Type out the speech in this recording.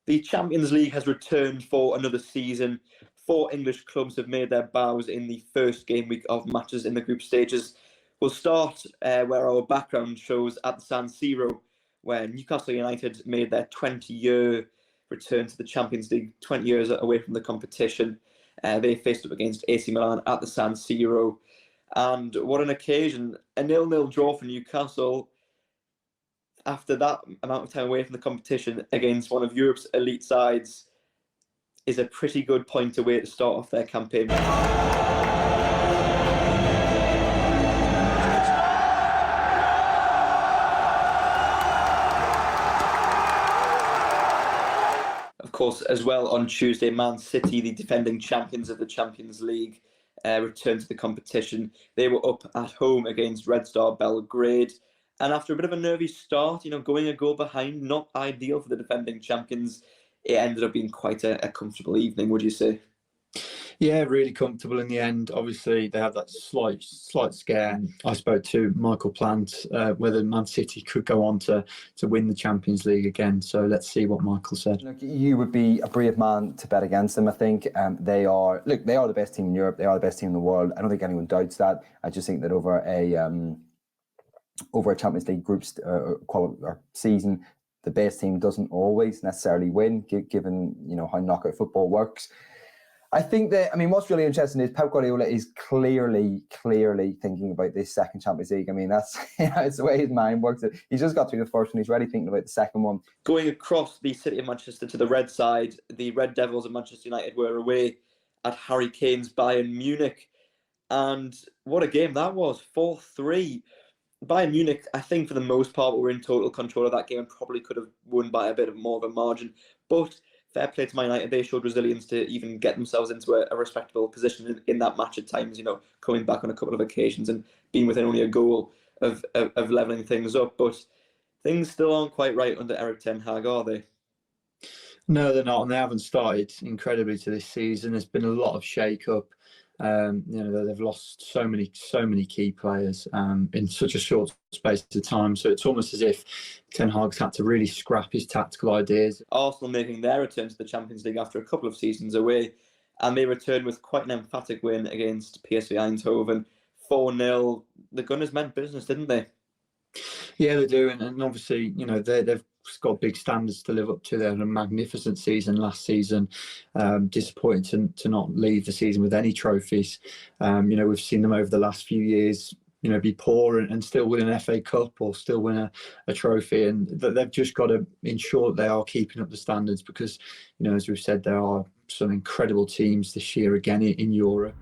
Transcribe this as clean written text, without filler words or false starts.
The Champions League has returned for another season. 4 English clubs have made their bows in the first game week of matches in the group stages. We'll start where our background shows at the San Siro, where Newcastle United made their 20-year return to the Champions League, 20 years away from the competition. They faced up against AC Milan at the San Siro. And what an occasion. A 0-0 draw for Newcastle after that amount of time away from the competition against one of Europe's elite sides is a pretty good point away to start off their campaign. Of course, as well on Tuesday, Man City, the defending champions of the Champions League, returned to the competition. They were up at home against Red Star Belgrade. And after a bit of a nervy start, going a goal behind, not ideal for the defending champions, it ended up being quite a comfortable evening, would you say? Yeah, really comfortable in the end. Obviously, they had that slight scare. I spoke to Michael Plant whether Man City could go on to win the Champions League again. So let's see what Michael said. Look, you would be a brave man to bet against them, I think. They are the best team in Europe. They are the best team in the world. I don't think anyone doubts that. I just think that over a Champions League groups or season, the best team doesn't always necessarily win, given how knockout football works. I think that, what's really interesting is Pep Guardiola is clearly thinking about this second Champions League. That's it's the way his mind works. He's just got through the first one. He's already thinking about the second one. Going across the city of Manchester to the red side, the Red Devils of Manchester United were away at Harry Kane's Bayern Munich. And what a game that was, 4-3. Bayern Munich, I think for the most part, were in total control of that game and probably could have won by a bit more of a margin. But fair play to Man United, they showed resilience to even get themselves into a respectable position in that match at times, coming back on a couple of occasions and being within only a goal of levelling things up. But things still aren't quite right under Erik ten Hag, are they? No, they're not, and they haven't started incredibly to this season. There's been a lot of shake-up. They've lost so many key players in such a short space of time. So it's almost as if Ten Hag's had to really scrap his tactical ideas. Arsenal making their return to the Champions League after a couple of seasons away, and they returned with quite an emphatic win against PSV Eindhoven, 4-0. The Gunners meant business, didn't they? Yeah, they do, and obviously, they've got big standards to live up to. They had a magnificent season last season. Disappointing to not leave the season with any trophies. We've seen them over the last few years, be poor and still win an FA Cup or still win a trophy, and they've just got to ensure that they are keeping up the standards because, as we've said, there are some incredible teams this year again in Europe.